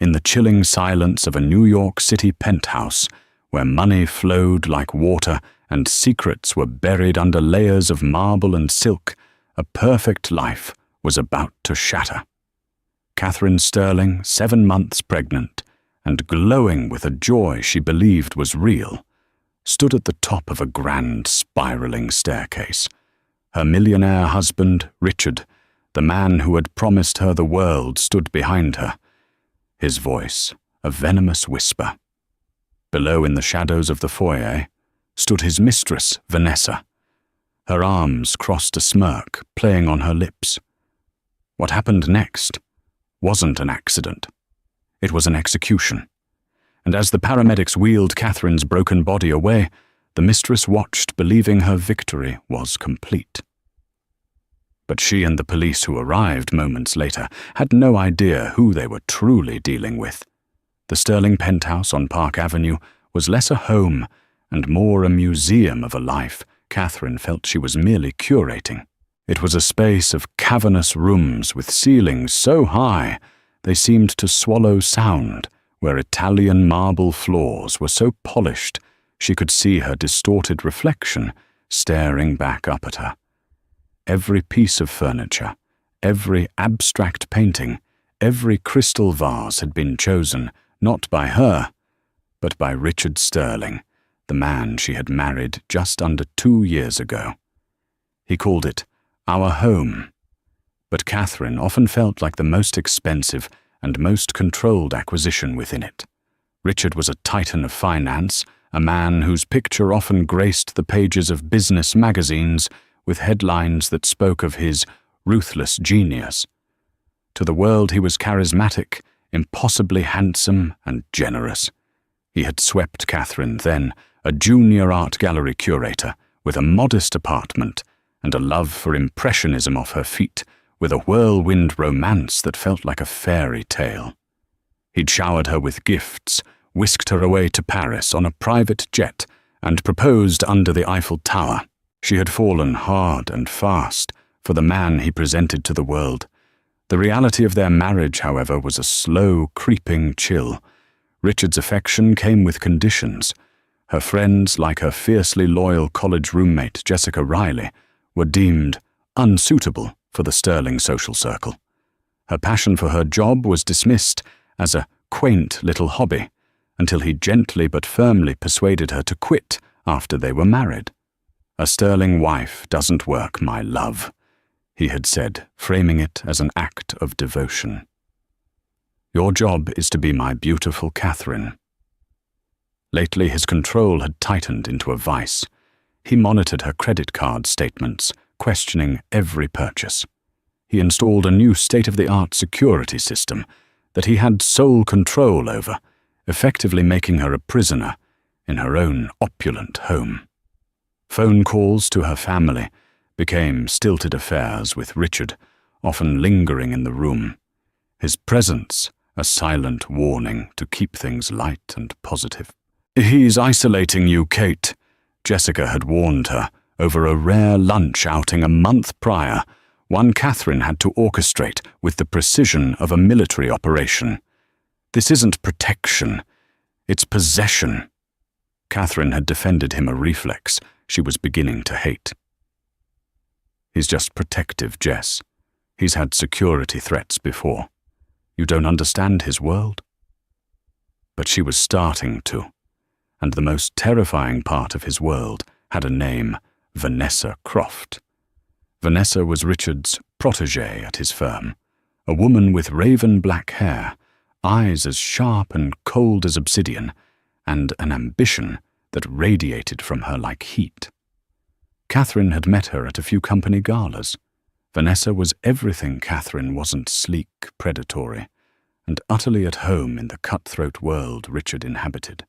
in the chilling silence of a New York City penthouse, where money flowed like water and secrets were buried under layers of marble and silk, a perfect life was about to shatter. Catherine Sterling, 7 months pregnant, and glowing with a joy she believed was real, stood at the top of a grand spiraling staircase. Her millionaire husband, Richard, the man who had promised her the world, stood behind her, his voice a venomous whisper. Below, in the shadows of the foyer, stood his mistress, Vanessa. Her arms crossed a smirk, playing on her lips. What happened next wasn't an accident. It was an execution. And as the paramedics wheeled Catherine's broken body away, the mistress watched, believing her victory was complete. But she and the police who arrived moments later had no idea who they were truly dealing with. The Sterling penthouse on Park Avenue was less a home and more a museum of a life Catherine felt she was merely curating. It was a space of cavernous rooms with ceilings so high they seemed to swallow sound, where Italian marble floors were so polished she could see her distorted reflection staring back up at her. Every piece of furniture, every abstract painting, every crystal vase had been chosen not by her, but by Richard Sterling, the man she had married just under 2 years ago. He called it our home, but Catherine often felt like the most expensive and most controlled acquisition within it. Richard was a titan of finance, a man whose picture often graced the pages of business magazines with headlines that spoke of his ruthless genius. To the world he was charismatic, impossibly handsome and generous. He had swept Catherine, then a junior art gallery curator, with a modest apartment and a love for impressionism off her feet, with a whirlwind romance that felt like a fairy tale. He'd showered her with gifts, whisked her away to Paris on a private jet, and proposed under the Eiffel Tower. She had fallen hard and fast for the man he presented to the world. The reality of their marriage, however, was a slow, creeping chill. Richard's affection came with conditions. Her friends, like her fiercely loyal college roommate, Jessica Riley, were deemed unsuitable for the Sterling social circle. Her passion for her job was dismissed as a quaint little hobby, until he gently but firmly persuaded her to quit after they were married. "A Sterling wife doesn't work, my love," he had said, framing it as an act of devotion. "Your job is to be my beautiful Catherine." Lately his control had tightened into a vice. He monitored her credit card statements, questioning every purchase. He installed a new state-of-the-art security system that he had sole control over, effectively making her a prisoner in her own opulent home. Phone calls to her family became stilted affairs, with Richard often lingering in the room, his presence a silent warning to keep things light and positive. "He's isolating you, Kate," Jessica had warned her over a rare lunch outing a month prior, one Catherine had to orchestrate with the precision of a military operation. "This isn't protection, it's possession." Catherine had defended him, a reflex she was beginning to hate. "He's just protective, Jess. He's had security threats before. You don't understand his world?" But she was starting to, and the most terrifying part of his world had a name: Vanessa Croft. Vanessa was Richard's protégée at his firm, a woman with raven black hair, eyes as sharp and cold as obsidian, and an ambition that radiated from her like heat. Catherine had met her at a few company galas. Vanessa was everything Catherine wasn't: sleek, predatory, and utterly at home in the cutthroat world Richard inhabited.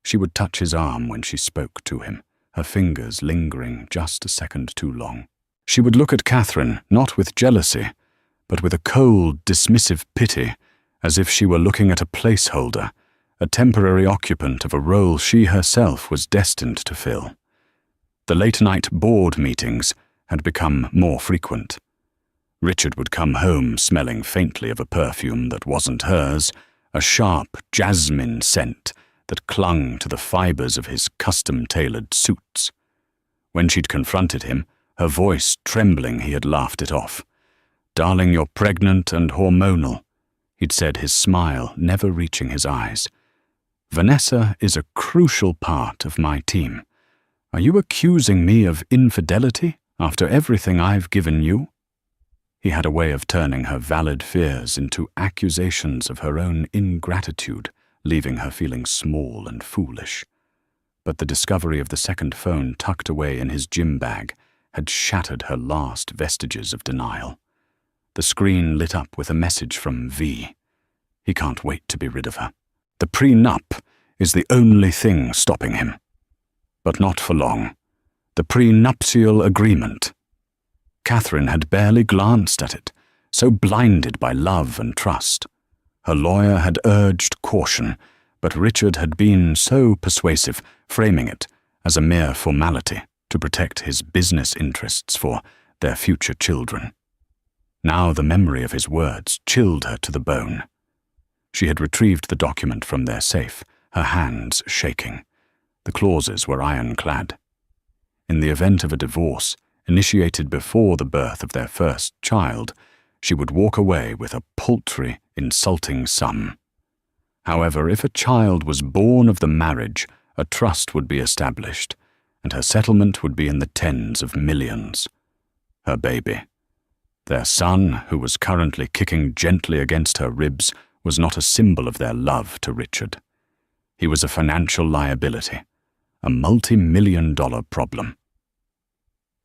She would touch his arm when she spoke to him, her fingers lingering just a second too long. She would look at Catherine, not with jealousy, but with a cold, dismissive pity, as if she were looking at a placeholder, a temporary occupant of a role she herself was destined to fill. The late-night board meetings had become more frequent. Richard would come home smelling faintly of a perfume that wasn't hers, a sharp jasmine scent that clung to the fibers of his custom-tailored suits. When she'd confronted him, her voice trembling, he had laughed it off. "Darling, you're pregnant and hormonal," he'd said, his smile never reaching his eyes. "Vanessa is a crucial part of my team. Are you accusing me of infidelity after everything I've given you?" He had a way of turning her valid fears into accusations of her own ingratitude, leaving her feeling small and foolish. But the discovery of the second phone tucked away in his gym bag had shattered her last vestiges of denial. The screen lit up with a message from V. He can't wait to be rid of her. The prenup is the only thing stopping him. But not for long. The prenuptial agreement. Catherine had barely glanced at it, so blinded by love and trust. Her lawyer had urged caution, but Richard had been so persuasive, framing it as a mere formality to protect his business interests for their future children. Now the memory of his words chilled her to the bone. She had retrieved the document from their safe, her hands shaking. The clauses were ironclad. In the event of a divorce, initiated before the birth of their first child, she would walk away with a paltry, insulting sum. However, if a child was born of the marriage, a trust would be established, and her settlement would be in the tens of millions. Her baby. Their son, who was currently kicking gently against her ribs, was not a symbol of their love to Richard. He was a financial liability, a multi-million-dollar problem.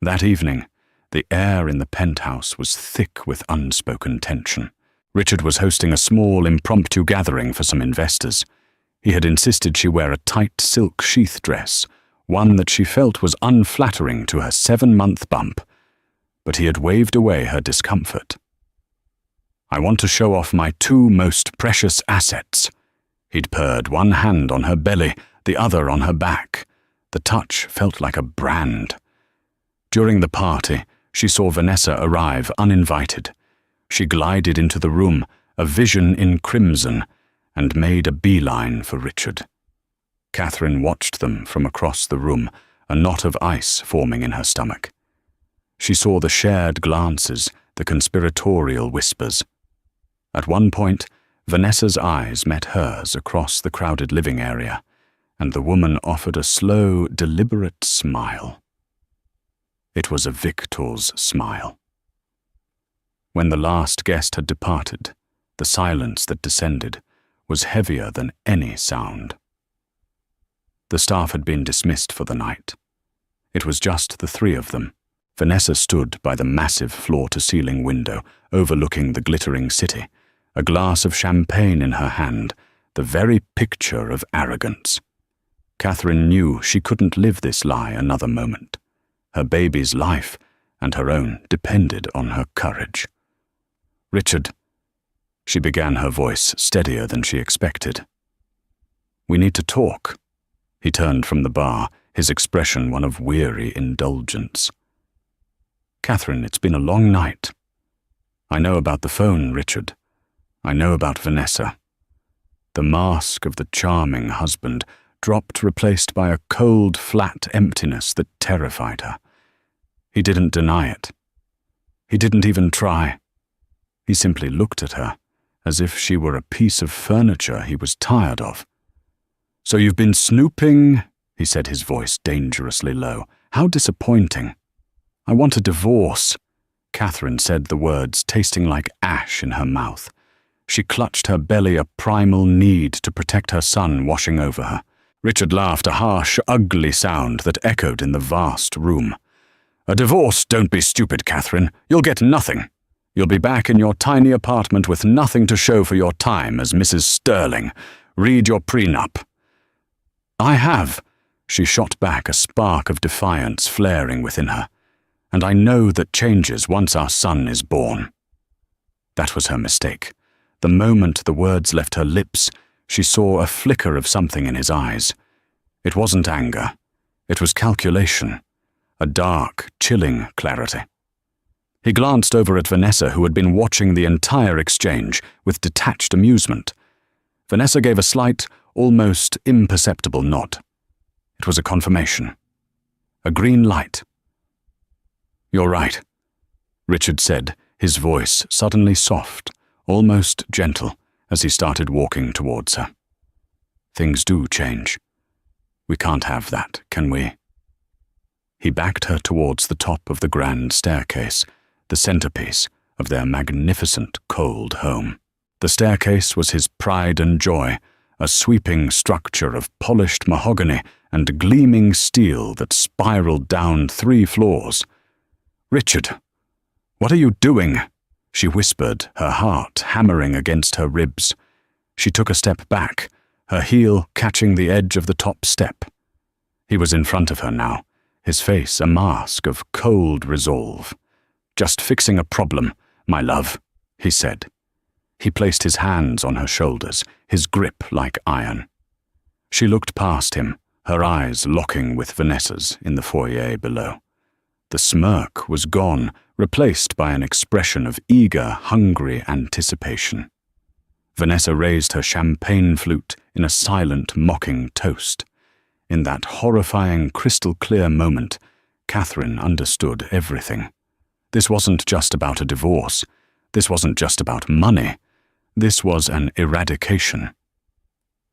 That evening, the air in the penthouse was thick with unspoken tension. Richard was hosting a small, impromptu gathering for some investors. He had insisted she wear a tight silk sheath dress, one that she felt was unflattering to her 7-month bump, but he had waved away her discomfort. "I want to show off my 2 most precious assets." He'd purred, one hand on her belly, the other on her back. The touch felt like a brand. During the party, she saw Vanessa arrive uninvited. She glided into the room, a vision in crimson, and made a beeline for Richard. Catherine watched them from across the room, a knot of ice forming in her stomach. She saw the shared glances, the conspiratorial whispers. At one point, Vanessa's eyes met hers across the crowded living area, and the woman offered a slow, deliberate smile. It was a victor's smile. When the last guest had departed, the silence that descended was heavier than any sound. The staff had been dismissed for the night. It was just the 3 of them. Vanessa stood by the massive floor-to-ceiling window overlooking the glittering city, a glass of champagne in her hand, the very picture of arrogance. Catherine knew she couldn't live this lie another moment. Her baby's life and her own depended on her courage. "Richard," she began, her voice steadier than she expected. "We need to talk." He turned from the bar, his expression one of weary indulgence. "Catherine, it's been a long night. I know about the phone, Richard. I know about Vanessa." The mask of the charming husband dropped, replaced by a cold, flat emptiness that terrified her. He didn't deny it. He didn't even try. He simply looked at her, as if she were a piece of furniture he was tired of. "So you've been snooping," he said, his voice dangerously low. "How disappointing." "I want a divorce." Catherine said the words, tasting like ash in her mouth. She clutched her belly, a primal need to protect her son washing over her. Richard laughed, a harsh, ugly sound that echoed in the vast room. "A divorce? Don't be stupid, Catherine. You'll get nothing. You'll be back in your tiny apartment with nothing to show for your time as Mrs. Sterling. Read your prenup." "I have," she shot back, a spark of defiance flaring within her. "And I know that changes once our son is born." That was her mistake. The moment the words left her lips, she saw a flicker of something in his eyes. It wasn't anger. It was calculation. A dark, chilling clarity. He glanced over at Vanessa, who had been watching the entire exchange with detached amusement. Vanessa gave a slight, almost imperceptible nod. It was a confirmation. A green light. "You're right," Richard said, his voice suddenly soft, almost gentle, as he started walking towards her. "Things do change. We can't have that, can we?" He backed her towards the top of the grand staircase, the centerpiece of their magnificent cold home. The staircase was his pride and joy, a sweeping structure of polished mahogany and gleaming steel that spiraled down 3 floors. "Richard, what are you doing?" she whispered, her heart hammering against her ribs. She took a step back, her heel catching the edge of the top step. He was in front of her now, his face a mask of cold resolve. "Just fixing a problem, my love," he said. He placed his hands on her shoulders, his grip like iron. She looked past him, her eyes locking with Vanessa's in the foyer below. The smirk was gone, replaced by an expression of eager, hungry anticipation. Vanessa raised her champagne flute in a silent, mocking toast. In that horrifying, crystal-clear moment, Catherine understood everything. This wasn't just about a divorce. This wasn't just about money. This was an eradication.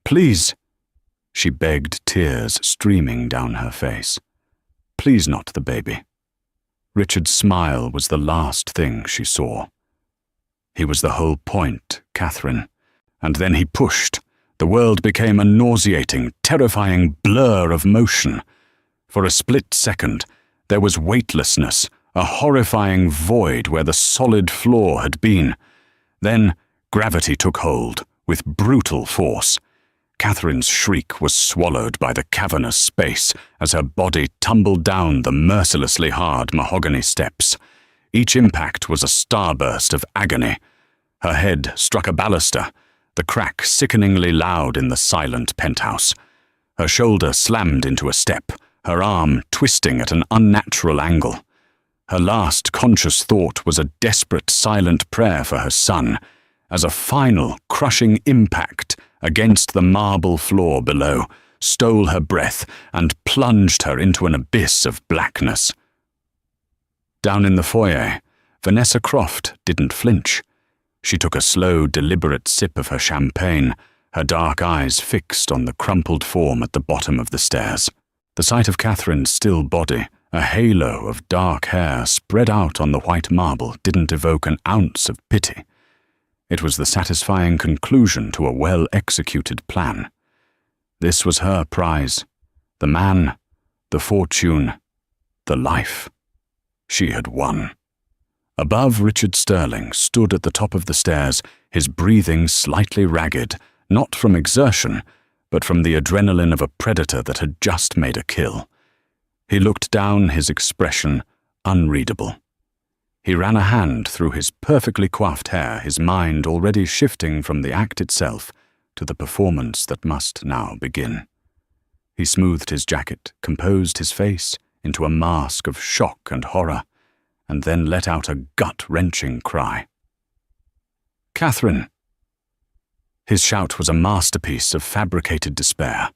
"Please," she begged, tears streaming down her face. "Please not the baby." Richard's smile was the last thing she saw. He was the whole point, Catherine. And then he pushed. The world became a nauseating, terrifying blur of motion. For a split second, there was weightlessness, a horrifying void where the solid floor had been. Then gravity took hold, with brutal force. Catherine's shriek was swallowed by the cavernous space as her body tumbled down the mercilessly hard mahogany steps. Each impact was a starburst of agony. Her head struck a baluster, the crack sickeningly loud in the silent penthouse. Her shoulder slammed into a step, her arm twisting at an unnatural angle. Her last conscious thought was a desperate silent prayer for her son, as a final crushing impact against the marble floor below stole her breath and plunged her into an abyss of blackness. Down in the foyer, Vanessa Croft didn't flinch. She took a slow, deliberate sip of her champagne, her dark eyes fixed on the crumpled form at the bottom of the stairs. The sight of Catherine's still body, a halo of dark hair spread out on the white marble, didn't evoke an ounce of pity. It was the satisfying conclusion to a well-executed plan. This was her prize. The man, the fortune, the life. She had won. Above, Richard Sterling stood at the top of the stairs, his breathing slightly ragged, not from exertion, but from the adrenaline of a predator that had just made a kill. He looked down, his expression unreadable. He ran a hand through his perfectly coiffed hair, his mind already shifting from the act itself to the performance that must now begin. He smoothed his jacket, composed his face into a mask of shock and horror, and then let out a gut-wrenching cry. "Catherine!" His shout was a masterpiece of fabricated despair.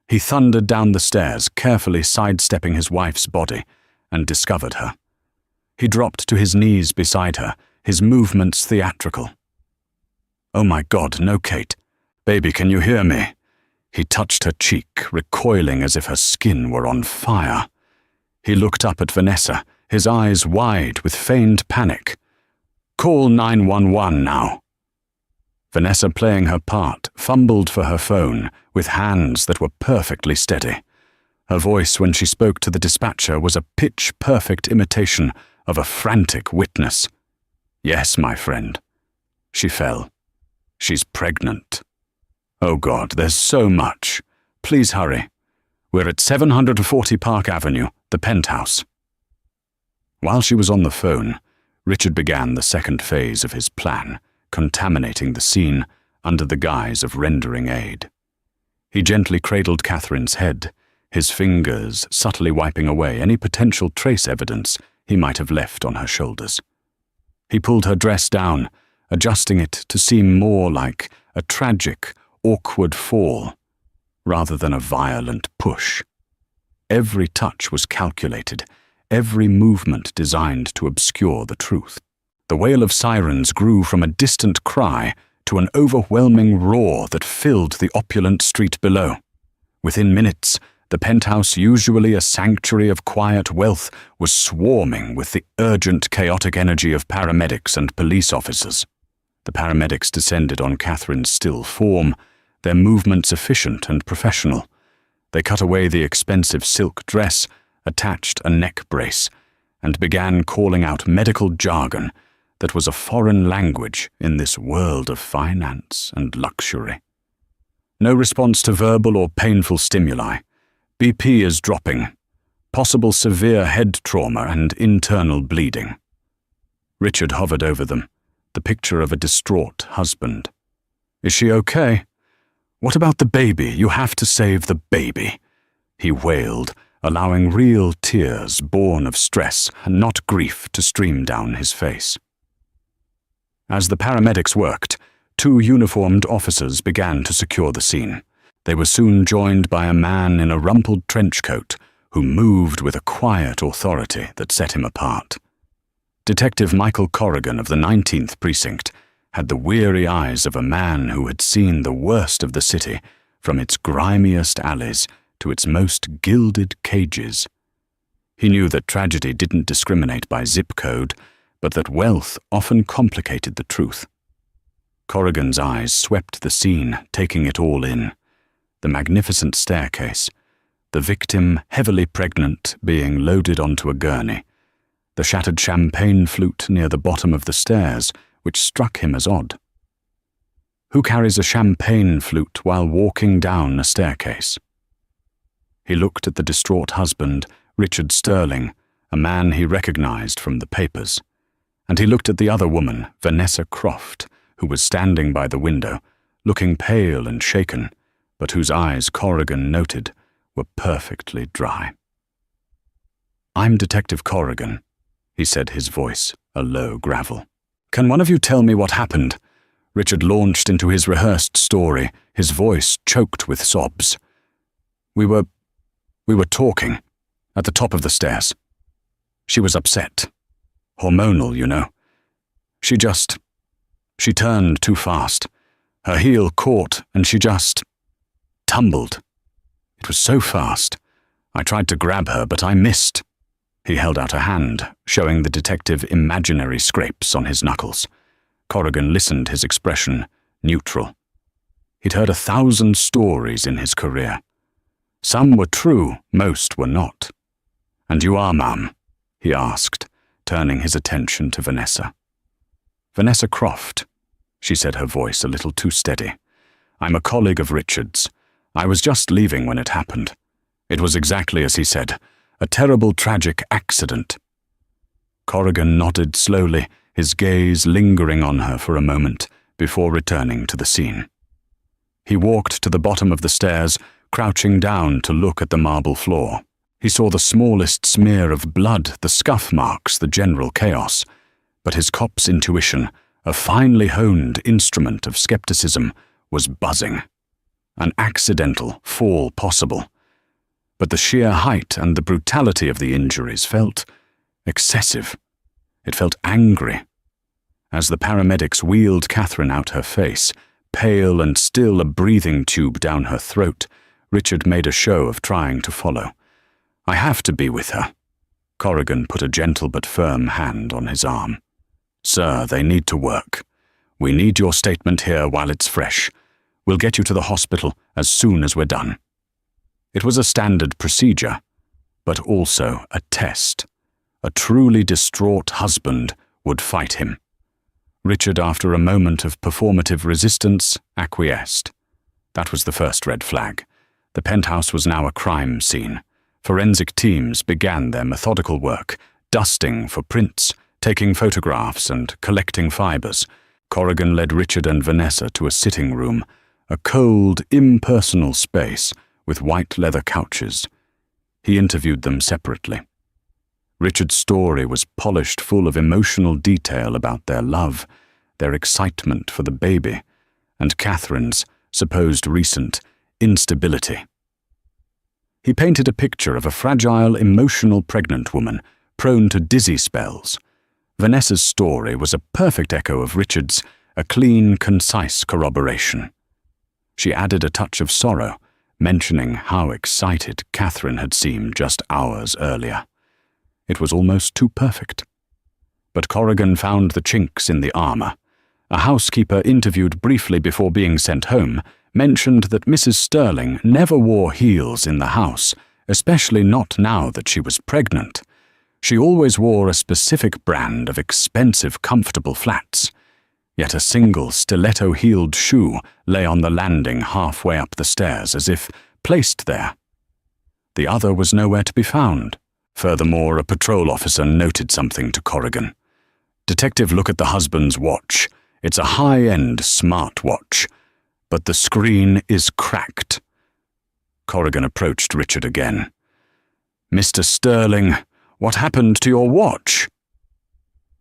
He thundered down the stairs, carefully sidestepping his wife's body, and discovered her. He dropped to his knees beside her, his movements theatrical. "Oh my God, no, Kate. Baby, can you hear me?" He touched her cheek, recoiling as if her skin were on fire. He looked up at Vanessa, his eyes wide with feigned panic. "Call 911 now." Vanessa, playing her part, fumbled for her phone with hands that were perfectly steady. Her voice when she spoke to the dispatcher was a pitch-perfect imitation of a frantic witness. "Yes, my friend." She fell. "She's pregnant." "Oh God, there's so much. Please hurry. We're at 740 Park Avenue, the penthouse." While she was on the phone, Richard began the second phase of his plan, contaminating the scene under the guise of rendering aid. He gently cradled Catherine's head, his fingers subtly wiping away any potential trace evidence he might have left on her shoulders. He pulled her dress down, adjusting it to seem more like a tragic, awkward fall, rather than a violent push. Every touch was calculated, every movement designed to obscure the truth. The wail of sirens grew from a distant cry to an overwhelming roar that filled the opulent street below. Within minutes, the penthouse, usually a sanctuary of quiet wealth, was swarming with the urgent, chaotic energy of paramedics and police officers. The paramedics descended on Catherine's still form, their movements efficient and professional. They cut away the expensive silk dress, attached a neck brace, and began calling out medical jargon that was a foreign language in this world of finance and luxury. No response to verbal or painful stimuli. BP is dropping. Possible severe head trauma and internal bleeding. Richard hovered over them, the picture of a distraught husband. Is she okay? What about the baby? You have to save the baby, he wailed, allowing real tears born of stress and not grief to stream down his face. As the paramedics worked, 2 uniformed officers began to secure the scene. They were soon joined by a man in a rumpled trench coat who moved with a quiet authority that set him apart. Detective Michael Corrigan of the 19th Precinct had the weary eyes of a man who had seen the worst of the city, from its grimiest alleys to its most gilded cages. He knew that tragedy didn't discriminate by zip code, but that wealth often complicated the truth. Corrigan's eyes swept the scene, taking it all in. The magnificent staircase, the victim, heavily pregnant, being loaded onto a gurney, the shattered champagne flute near the bottom of the stairs, which struck him as odd. Who carries a champagne flute while walking down a staircase? He looked at the distraught husband, Richard Sterling, a man he recognized from the papers, and he looked at the other woman, Vanessa Croft, who was standing by the window, looking pale and shaken, but whose eyes Corrigan noted were perfectly dry. "I'm Detective Corrigan," he said, his voice a low gravel. "Can one of you tell me what happened?" Richard launched into his rehearsed story, his voice choked with sobs. We were talking, at the top of the stairs. She was upset. Hormonal, you know. She turned too fast. Her heel caught and she just tumbled. It was so fast. I tried to grab her, but I missed. He held out a hand, showing the detective imaginary scrapes on his knuckles. Corrigan listened, his expression neutral. He'd heard 1,000 stories in his career. Some were true, most were not. "And you are, ma'am?" he asked, turning his attention to Vanessa. "Vanessa Croft," she said, her voice a little too steady. "I'm a colleague of Richard's. I was just leaving when it happened. It was exactly as he said, a terrible, tragic accident." Corrigan nodded slowly, his gaze lingering on her for a moment before returning to the scene. He walked to the bottom of the stairs, crouching down to look at the marble floor. He saw the smallest smear of blood, the scuff marks, the general chaos. But his cop's intuition, a finely honed instrument of skepticism, was buzzing. An accidental fall possible. But the sheer height and the brutality of the injuries felt excessive. It felt angry. As the paramedics wheeled Catherine out her face, pale and still a breathing tube down her throat, Richard made a show of trying to follow. "I have to be with her." Corrigan put a gentle but firm hand on his arm. "Sir, they need to work. We need your statement here while it's fresh. We'll get you to the hospital as soon as we're done." It was a standard procedure, but also a test. A truly distraught husband would fight him. Richard, after a moment of performative resistance, acquiesced. That was the first red flag. The penthouse was now a crime scene. Forensic teams began their methodical work, dusting for prints, taking photographs and collecting fibers. Corrigan led Richard and Vanessa to a sitting room, a cold, impersonal space with white leather couches. He interviewed them separately. Richard's story was polished, full of emotional detail about their love, their excitement for the baby, and Catherine's supposed recent instability. He painted a picture of a fragile, emotional pregnant woman prone to dizzy spells. Vanessa's story was a perfect echo of Richard's, a clean, concise corroboration. She added a touch of sorrow, mentioning how excited Catherine had seemed just hours earlier. It was almost too perfect. But Corrigan found the chinks in the armor. A housekeeper interviewed briefly before being sent home mentioned that Mrs. Sterling never wore heels in the house, especially not now that she was pregnant. She always wore a specific brand of expensive, comfortable flats. Yet a single stiletto-heeled shoe lay on the landing halfway up the stairs, as if placed there. The other was nowhere to be found. Furthermore, a patrol officer noted something to Corrigan. "Detective, look at the husband's watch. It's a high-end smartwatch, but the screen is cracked." Corrigan approached Richard again. "Mr. Sterling, what happened to your watch?"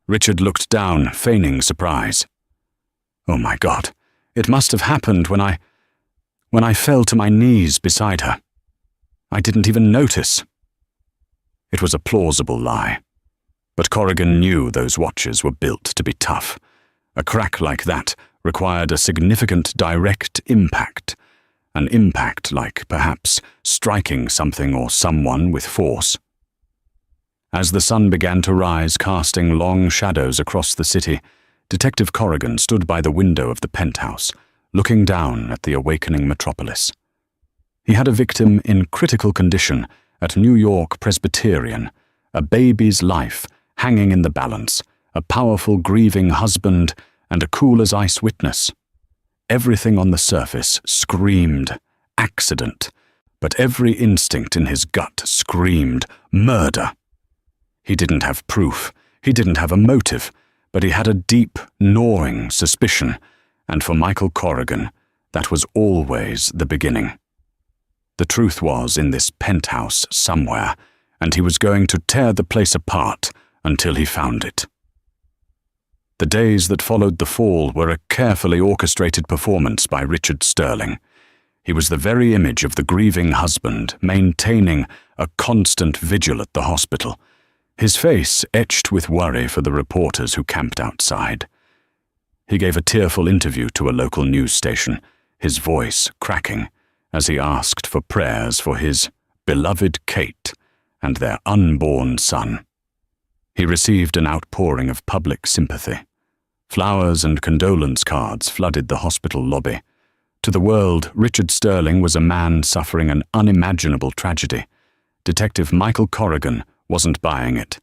Richard looked down, feigning surprise. "Oh my God, it must have happened when I fell to my knees beside her. I didn't even notice." It was a plausible lie, but Corrigan knew those watches were built to be tough. A crack like that required a significant direct impact, an impact like, perhaps, striking something or someone with force. As the sun began to rise, casting long shadows across the city, Detective Corrigan stood by the window of the penthouse, looking down at the awakening metropolis. He had a victim in critical condition at New York Presbyterian, a baby's life hanging in the balance, a powerful grieving husband, and a cool-as-ice witness. Everything on the surface screamed accident, but every instinct in his gut screamed murder. He didn't have proof, he didn't have a motive, but he had a deep, gnawing suspicion, and for Michael Corrigan, that was always the beginning. The truth was in this penthouse somewhere, and he was going to tear the place apart until he found it. The days that followed the fall were a carefully orchestrated performance by Richard Sterling. He was the very image of the grieving husband, maintaining a constant vigil at the hospital, his face etched with worry for the reporters who camped outside. He gave a tearful interview to a local news station, his voice cracking, as he asked for prayers for his beloved Kate and their unborn son. He received an outpouring of public sympathy. Flowers and condolence cards flooded the hospital lobby. To the world, Richard Sterling was a man suffering an unimaginable tragedy. Detective Michael Corrigan wasn't buying it.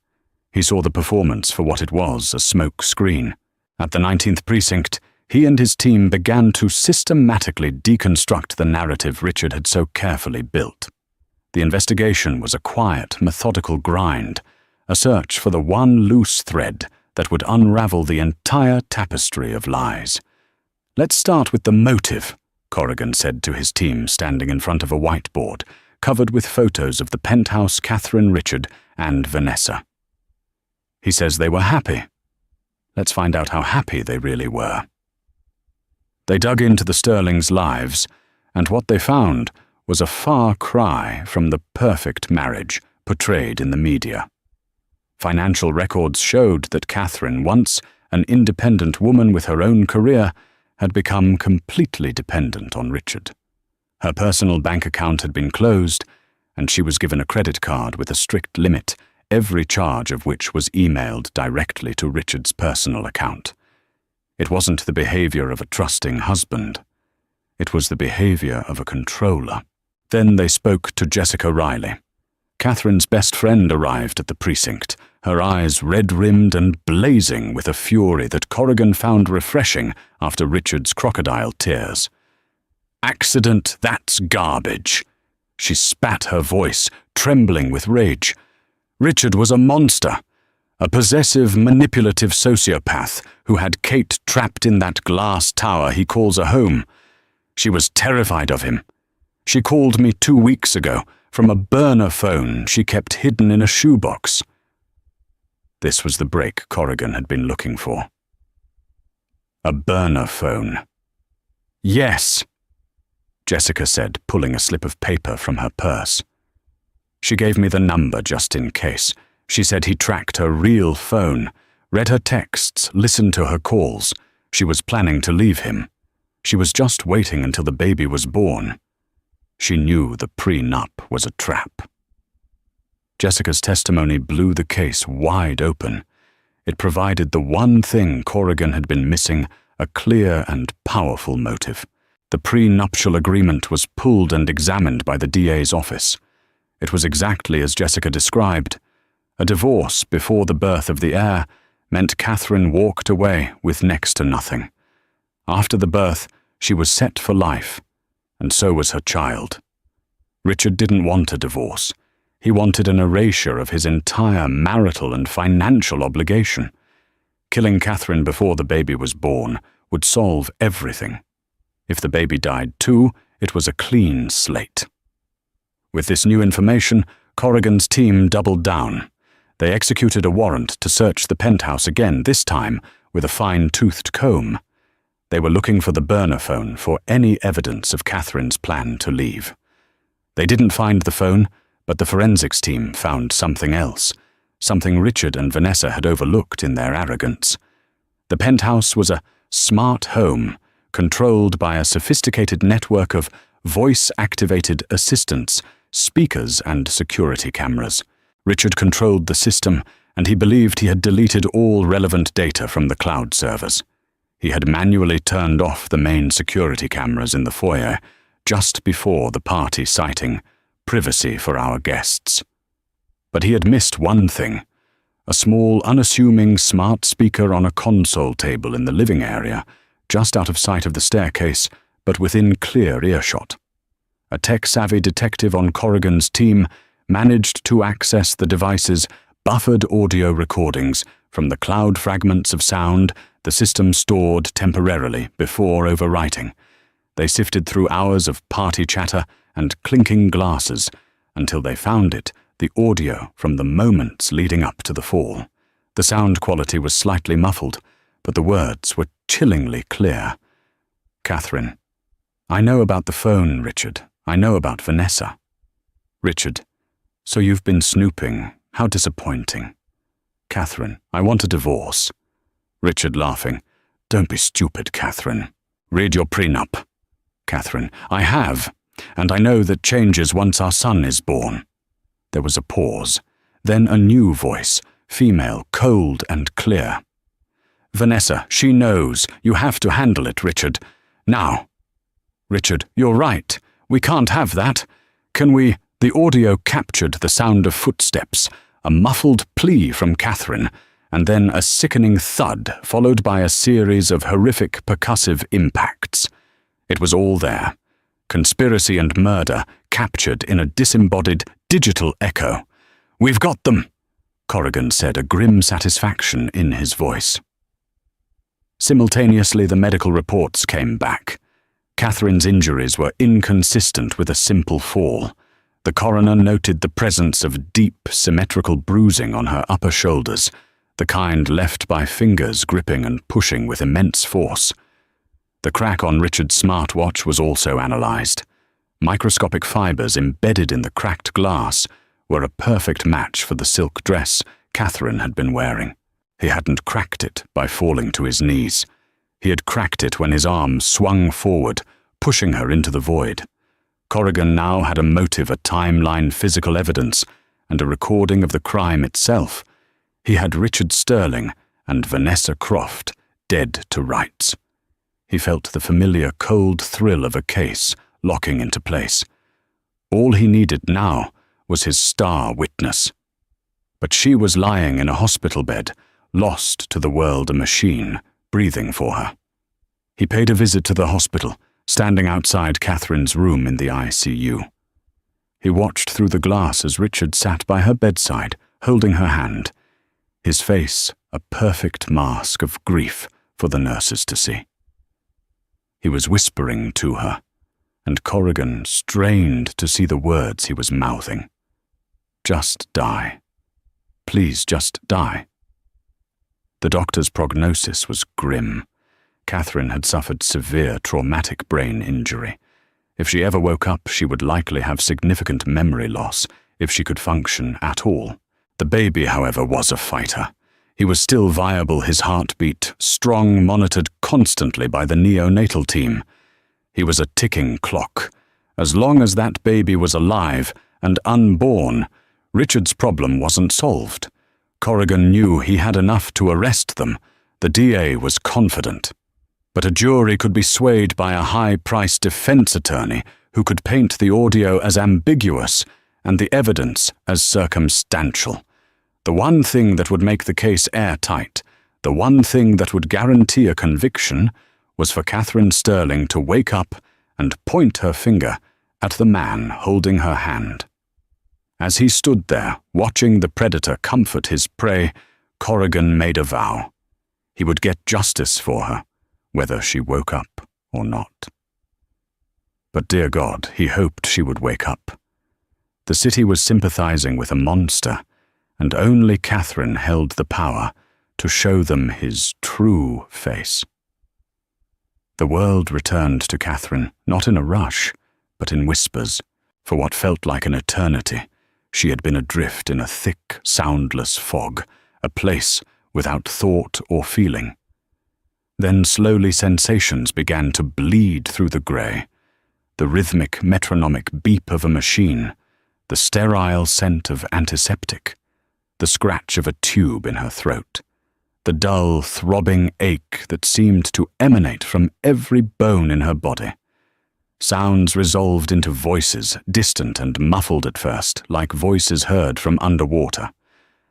He saw the performance for what it was, a smoke screen. At the 19th Precinct, he and his team began to systematically deconstruct the narrative Richard had so carefully built. The investigation was a quiet, methodical grind, a search for the one loose thread that would unravel the entire tapestry of lies. "Let's start with the motive," Corrigan said to his team standing in front of a whiteboard, covered with photos of the penthouse, Catherine, Richard, and Vanessa. He says they were happy. Let's find out how happy they really were. They dug into the Sterlings' lives, and what they found was a far cry from the perfect marriage portrayed in the media. Financial records showed that Catherine, once an independent woman with her own career, had become completely dependent on Richard. Her personal bank account had been closed, and she was given a credit card with a strict limit, every charge of which was emailed directly to Richard's personal account. It wasn't the behavior of a trusting husband. It was the behavior of a controller. Then they spoke to Jessica Riley. Catherine's best friend arrived at the precinct, her eyes red-rimmed and blazing with a fury that Corrigan found refreshing after Richard's crocodile tears. "Accident, that's garbage." She spat, her voice trembling with rage. Richard was a monster, a possessive, manipulative sociopath who had Kate trapped in that glass tower he calls a home. She was terrified of him. She called me 2 weeks ago from a burner phone she kept hidden in a shoebox. This was the break Corrigan had been looking for. A burner phone. Yes, Jessica said, pulling a slip of paper from her purse. She gave me the number just in case. She said he tracked her real phone, read her texts, listened to her calls. She was planning to leave him. She was just waiting until the baby was born. She knew the prenup was a trap. Jessica's testimony blew the case wide open. It provided the one thing Corrigan had been missing, a clear and powerful motive. The prenuptial agreement was pulled and examined by the DA's office. It was exactly as Jessica described. A divorce before the birth of the heir meant Catherine walked away with next to nothing. After the birth, she was set for life, and so was her child. Richard didn't want a divorce. He wanted an erasure of his entire marital and financial obligation. Killing Catherine before the baby was born would solve everything. If the baby died too, it was a clean slate. With this new information, Corrigan's team doubled down. They executed a warrant to search the penthouse again, this time with a fine-toothed comb. They were looking for the burner phone for any evidence of Catherine's plan to leave. They didn't find the phone, but the forensics team found something else, something Richard and Vanessa had overlooked in their arrogance. The penthouse was a smart home, controlled by a sophisticated network of voice-activated assistants, speakers, and security cameras. Richard controlled the system, and he believed he had deleted all relevant data from the cloud servers. He had manually turned off the main security cameras in the foyer just before the party citing privacy for our guests. But he had missed one thing: a small, unassuming smart speaker on a console table in the living area, just out of sight of the staircase, but within clear earshot. A tech-savvy detective on Corrigan's team managed to access the device's buffered audio recordings from the cloud fragments of sound the system stored temporarily before overwriting. They sifted through hours of party chatter and clinking glasses until they found it, the audio from the moments leading up to the fall. The sound quality was slightly muffled, but the words were chillingly clear. Catherine: I know about the phone, Richard. I know about Vanessa. Richard: So you've been snooping. How disappointing. Catherine: I want a divorce. Richard, laughing: Don't be stupid, Catherine. Read your prenup. Catherine: I have, and I know that changes once our son is born. There was a pause, then a new voice, female, cold and clear. Vanessa: She knows. You have to handle it, Richard. Now. Richard: You're right. We can't have that. Can we? The audio captured the sound of footsteps, a muffled plea from Catherine, and then a sickening thud followed by a series of horrific percussive impacts. It was all there. Conspiracy and murder captured in a disembodied digital echo. We've got them, Corrigan said, a grim satisfaction in his voice. Simultaneously, the medical reports came back. Catherine's injuries were inconsistent with a simple fall. The coroner noted the presence of deep, symmetrical bruising on her upper shoulders, the kind left by fingers gripping and pushing with immense force. The crack on Richard's smartwatch was also analyzed. Microscopic fibers embedded in the cracked glass were a perfect match for the silk dress Catherine had been wearing. He hadn't cracked it by falling to his knees. He had cracked it when his arm swung forward, pushing her into the void. Corrigan now had a motive, a timeline, physical evidence, and a recording of the crime itself. He had Richard Sterling and Vanessa Croft dead to rights. He felt the familiar cold thrill of a case locking into place. All he needed now was his star witness. But she was lying in a hospital bed, lost to the world a machine, breathing for her. He paid a visit to the hospital, standing outside Catherine's room in the ICU. He watched through the glass as Richard sat by her bedside, holding her hand, his face a perfect mask of grief for the nurses to see. He was whispering to her, and Corrigan strained to see the words he was mouthing. Just die. Please just die. The doctor's prognosis was grim. Catherine had suffered severe traumatic brain injury. If she ever woke up, she would likely have significant memory loss, if she could function at all. The baby, however, was a fighter. He was still viable, his heartbeat strong, monitored constantly by the neonatal team. He was a ticking clock. As long as that baby was alive and unborn, Richard's problem wasn't solved. Corrigan knew he had enough to arrest them. The DA was confident. But a jury could be swayed by a high-priced defense attorney who could paint the audio as ambiguous and the evidence as circumstantial. The one thing that would make the case airtight, the one thing that would guarantee a conviction, was for Catherine Sterling to wake up and point her finger at the man holding her hand. As he stood there, watching the predator comfort his prey, Corrigan made a vow. He would get justice for her, whether she woke up or not. But dear God, he hoped she would wake up. The city was sympathizing with a monster, and only Catherine held the power to show them his true face. The world returned to Catherine, not in a rush, but in whispers. For what felt like an eternity, she had been adrift in a thick, soundless fog, a place without thought or feeling. Then slowly sensations began to bleed through the grey. The rhythmic, metronomic beep of a machine, the sterile scent of antiseptic, the scratch of a tube in her throat, the dull, throbbing ache that seemed to emanate from every bone in her body. Sounds resolved into voices, distant and muffled at first, like voices heard from underwater.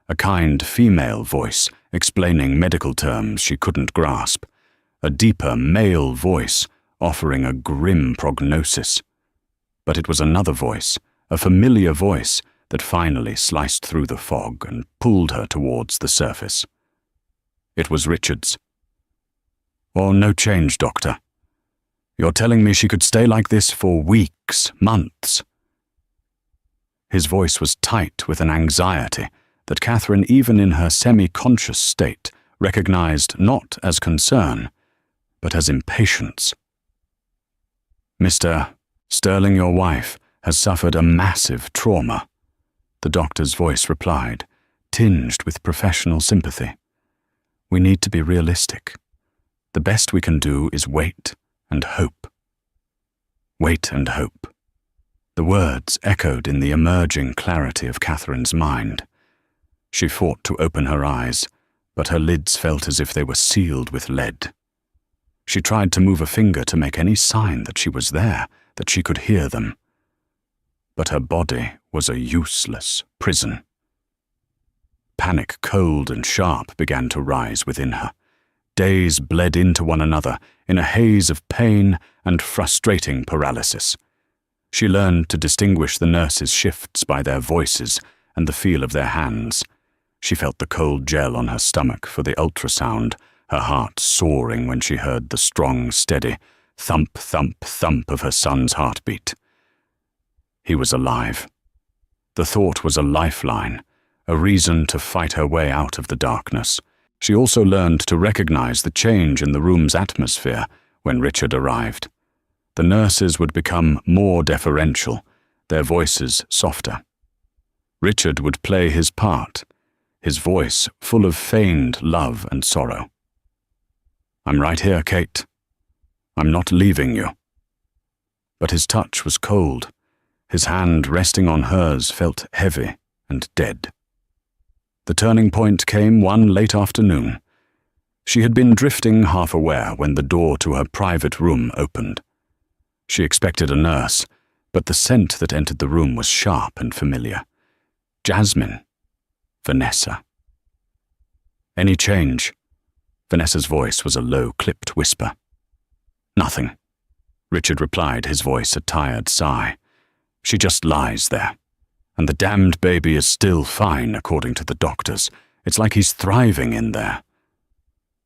A kind female voice explaining medical terms she couldn't grasp. A deeper male voice offering a grim prognosis. But it was another voice, a familiar voice, that finally sliced through the fog and pulled her towards the surface. It was Richard's. "Oh, no change, Doctor. You're telling me she could stay like this for weeks, months." His voice was tight with an anxiety that Catherine, even in her semi-conscious state, recognized not as concern, but as impatience. "Mr. Sterling, your wife, has suffered a massive trauma," the doctor's voice replied, tinged with professional sympathy. "We need to be realistic. The best we can do is wait and hope." Wait and hope. The words echoed in the emerging clarity of Catherine's mind. She fought to open her eyes, but her lids felt as if they were sealed with lead. She tried to move a finger to make any sign that she was there, that she could hear them. But her body was a useless prison. Panic, cold and sharp, began to rise within her. Days bled into one another in a haze of pain and frustrating paralysis. She learned to distinguish the nurses' shifts by their voices and the feel of their hands. She felt the cold gel on her stomach for the ultrasound, her heart soaring when she heard the strong, steady thump, thump, thump of her son's heartbeat. He was alive. The thought was a lifeline, a reason to fight her way out of the darkness. She also learned to recognize the change in the room's atmosphere when Richard arrived. The nurses would become more deferential, their voices softer. Richard would play his part, his voice full of feigned love and sorrow. "I'm right here, Kate. I'm not leaving you." But his touch was cold. His hand resting on hers felt heavy and dead. The turning point came one late afternoon. She had been drifting half aware when the door to her private room opened. She expected a nurse, but the scent that entered the room was sharp and familiar. Jasmine. Vanessa. "Any change?" Vanessa's voice was a low, clipped whisper. "Nothing," Richard replied, his voice a tired sigh. "She just lies there. And the damned baby is still fine, according to the doctors. It's like he's thriving in there."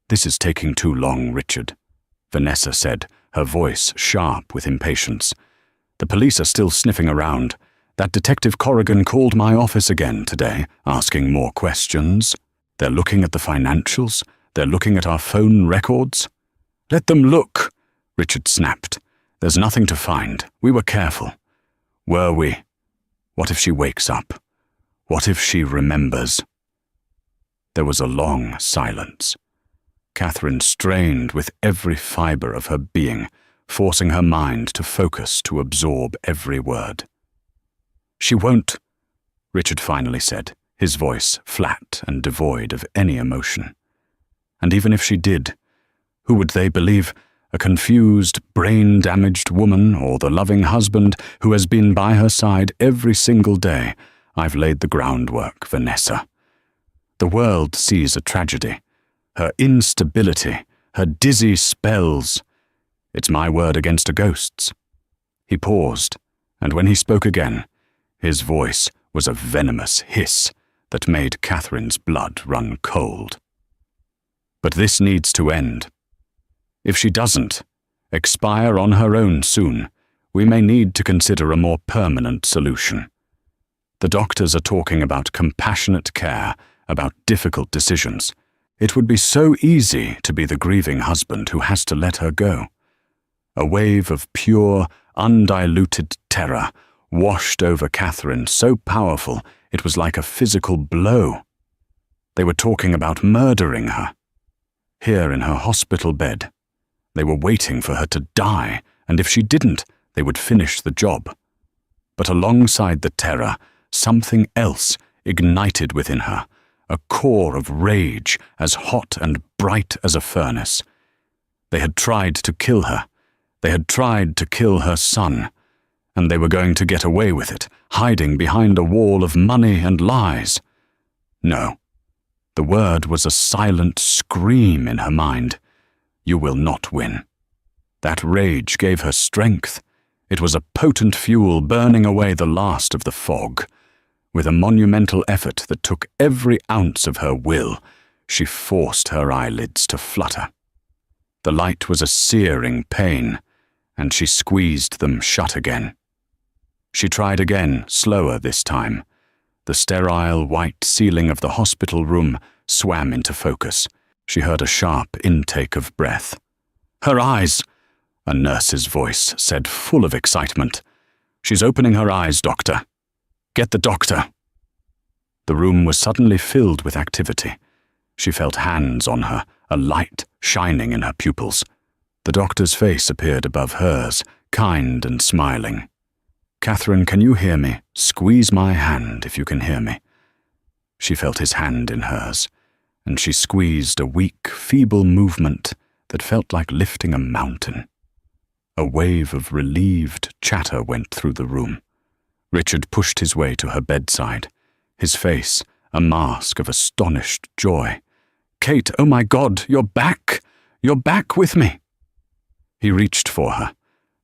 "This is taking too long, Richard," Vanessa said, her voice sharp with impatience. "The police are still sniffing around. That Detective Corrigan called my office again today, asking more questions." They're looking at the financials. They're looking at our phone records. Let them look, Richard snapped. There's nothing to find. We were careful. Were we? What if she wakes up? What if she remembers? There was a long silence. Catherine strained with every fibre of her being, forcing her mind to focus to absorb every word. She won't, Richard finally said, his voice flat and devoid of any emotion. And even if she did, who would they believe? A confused, brain-damaged woman or the loving husband who has been by her side every single day? I've laid the groundwork, Vanessa. The world sees a tragedy. Her instability, her dizzy spells. It's my word against a ghost's. He paused, and when he spoke again, his voice was a venomous hiss that made Catherine's blood run cold. But this needs to end. If she doesn't expire on her own soon, we may need to consider a more permanent solution. The doctors are talking about compassionate care, about difficult decisions. It would be so easy to be the grieving husband who has to let her go. A wave of pure, undiluted terror washed over Catherine, so powerful it was like a physical blow. They were talking about murdering her. Here in her hospital bed, they were waiting for her to die, and if she didn't, they would finish the job. But alongside the terror, something else ignited within her, a core of rage as hot and bright as a furnace. They had tried to kill her. They had tried to kill her son, and they were going to get away with it, hiding behind a wall of money and lies. No. The word was a silent scream in her mind. You will not win. That rage gave her strength. It was a potent fuel burning away the last of the fog. With a monumental effort that took every ounce of her will, she forced her eyelids to flutter. The light was a searing pain, and she squeezed them shut again. She tried again, slower this time. The sterile white ceiling of the hospital room swam into focus. She heard a sharp intake of breath. Her eyes, a nurse's voice said, full of excitement. She's opening her eyes, doctor. Get the doctor. The room was suddenly filled with activity. She felt hands on her, a light shining in her pupils. The doctor's face appeared above hers, kind and smiling. Catherine, can you hear me? Squeeze my hand if you can hear me. She felt his hand in hers, and she squeezed a weak, feeble movement that felt like lifting a mountain. A wave of relieved chatter went through the room. Richard pushed his way to her bedside, his face a mask of astonished joy. Kate, oh my God, you're back! You're back with me! He reached for her,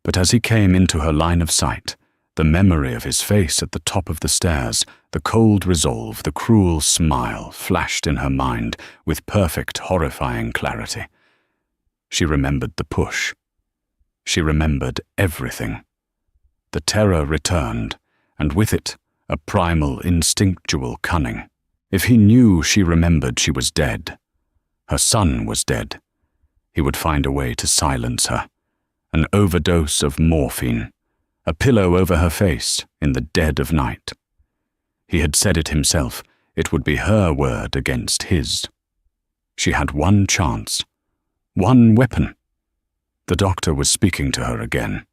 but as he came into her line of sight, the memory of his face at the top of the stairs, the cold resolve, the cruel smile flashed in her mind with perfect, horrifying clarity. She remembered the push. She remembered everything. The terror returned, and with it, a primal, instinctual cunning. If he knew she remembered, she was dead. Her son was dead. He would find a way to silence her. An overdose of morphine. A pillow over her face in the dead of night. He had said it himself. It would be her word against his. She had one chance. One weapon. The doctor was speaking to her again.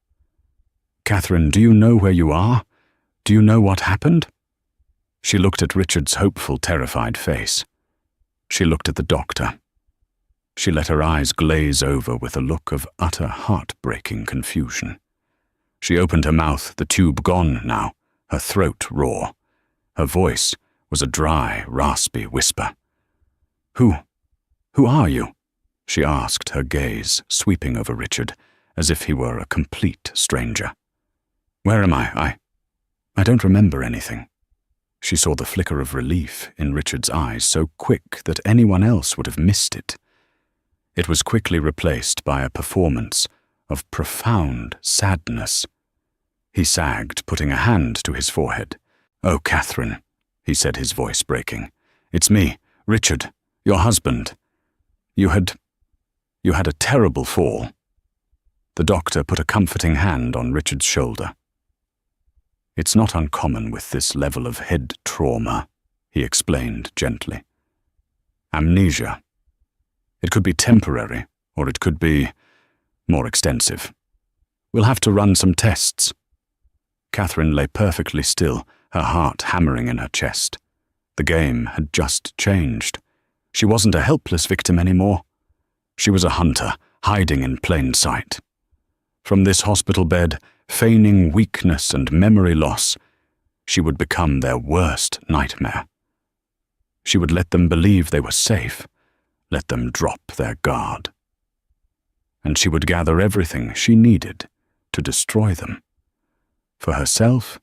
Catherine, do you know where you are? Do you know what happened? She looked at Richard's hopeful, terrified face. She looked at the doctor. She let her eyes glaze over with a look of utter heartbreaking confusion. She opened her mouth, the tube gone now, her throat raw. Her voice was a dry, raspy whisper. Who are you? She asked, her gaze sweeping over Richard, as if he were a complete stranger. Where am I? I don't remember anything. She saw the flicker of relief in Richard's eyes so quick that anyone else would have missed it. It was quickly replaced by a performance of profound sadness. He sagged, putting a hand to his forehead. Oh, Catherine, he said, his voice breaking. It's me, Richard, your husband. You had a terrible fall." The doctor put a comforting hand on Richard's shoulder. "It's not uncommon with this level of head trauma," he explained gently. "Amnesia. It could be temporary, or it could be more extensive. We'll have to run some tests." Catherine lay perfectly still, her heart hammering in her chest. The game had just changed. She wasn't a helpless victim anymore. She was a hunter, hiding in plain sight. From this hospital bed, feigning weakness and memory loss, she would become their worst nightmare. She would let them believe they were safe, let them drop their guard. And she would gather everything she needed to destroy them, for herself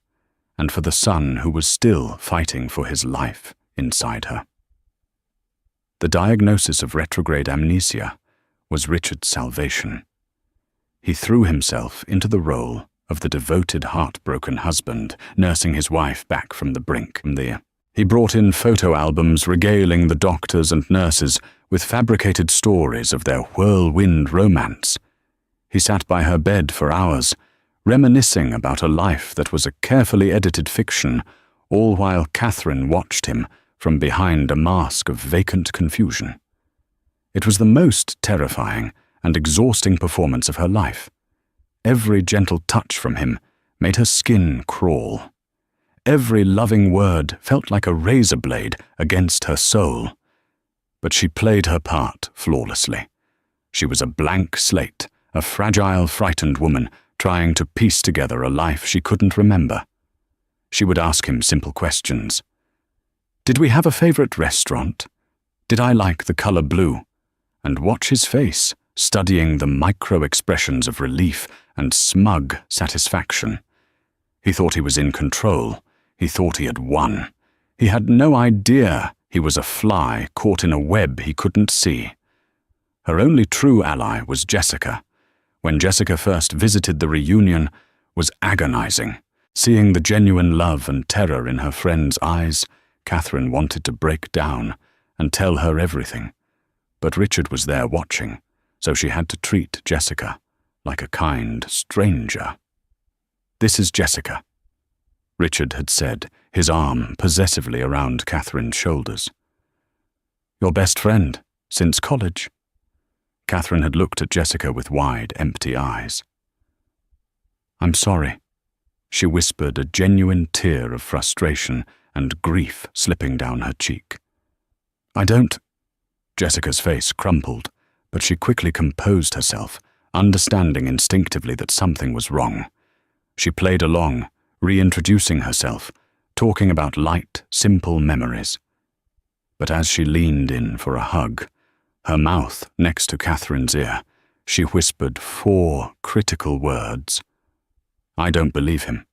and for the son who was still fighting for his life inside her. The diagnosis of retrograde amnesia was Richard's salvation. He threw himself into the role of the devoted, heartbroken husband, nursing his wife back from the brink. He brought in photo albums regaling the doctors and nurses with fabricated stories of their whirlwind romance. He sat by her bed for hours, reminiscing about a life that was a carefully edited fiction, all while Catherine watched him from behind a mask of vacant confusion. It was the most terrifying and exhausting performance of her life. Every gentle touch from him made her skin crawl. Every loving word felt like a razor blade against her soul. But she played her part flawlessly. She was a blank slate, a fragile, frightened woman trying to piece together a life she couldn't remember. She would ask him simple questions. Did we have a favorite restaurant? Did I like the color blue? And watch his face, studying the micro-expressions of relief and smug satisfaction. He thought he was in control. He thought he had won. He had no idea he was a fly caught in a web he couldn't see. Her only true ally was Jessica. When Jessica first visited the reunion, was agonizing. Seeing the genuine love and terror in her friend's eyes, Catherine wanted to break down and tell her everything. But Richard was there watching, so she had to treat Jessica like a kind stranger. "This is Jessica," Richard had said, his arm possessively around Catherine's shoulders. "Your best friend, since college." Catherine had looked at Jessica with wide, empty eyes. "I'm sorry," she whispered, a genuine tear of frustration and grief slipping down her cheek. "I don't—" Jessica's face crumpled, but she quickly composed herself, understanding instinctively that something was wrong. She played along, reintroducing herself, talking about light, simple memories. But as she leaned in for a hug, her mouth next to Catherine's ear, she whispered 4 critical words. "I don't believe him."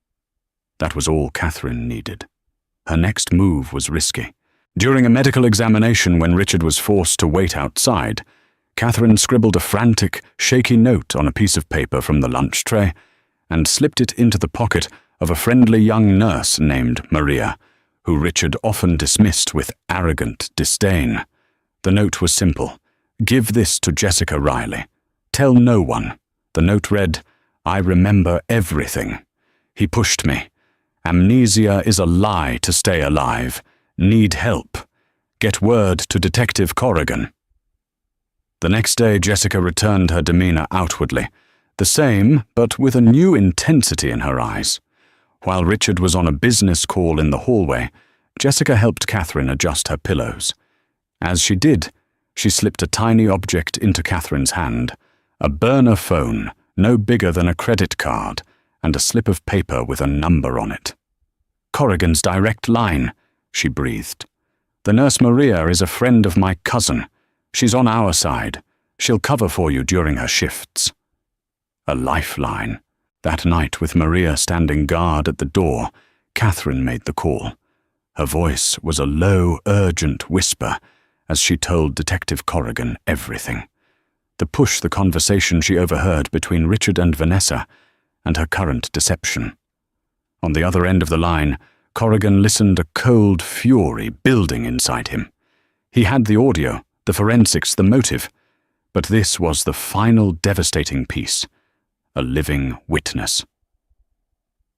That was all Catherine needed. Her next move was risky. During a medical examination when Richard was forced to wait outside, Catherine scribbled a frantic, shaky note on a piece of paper from the lunch tray and slipped it into the pocket of a friendly young nurse named Maria, who Richard often dismissed with arrogant disdain. The note was simple. "Give this to Jessica Riley. Tell no one." The note read, "I remember everything. He pushed me. Amnesia is a lie to stay alive. Need help. Get word to Detective Corrigan." The next day, Jessica returned her demeanor outwardly, the same, but with a new intensity in her eyes. While Richard was on a business call in the hallway, Jessica helped Catherine adjust her pillows. As she did, she slipped a tiny object into Catherine's hand, a burner phone, no bigger than a credit card, and a slip of paper with a number on it. "Corrigan's direct line," she breathed. "The nurse Maria is a friend of my cousin. She's on our side. She'll cover for you during her shifts." A lifeline. That night, with Maria standing guard at the door, Catherine made the call. Her voice was a low, urgent whisper as she told Detective Corrigan everything. To push the conversation she overheard between Richard and Vanessa, and her current deception. On the other end of the line, Corrigan listened, a cold fury building inside him. He had the audio, the forensics, the motive, but this was the final devastating piece, a living witness.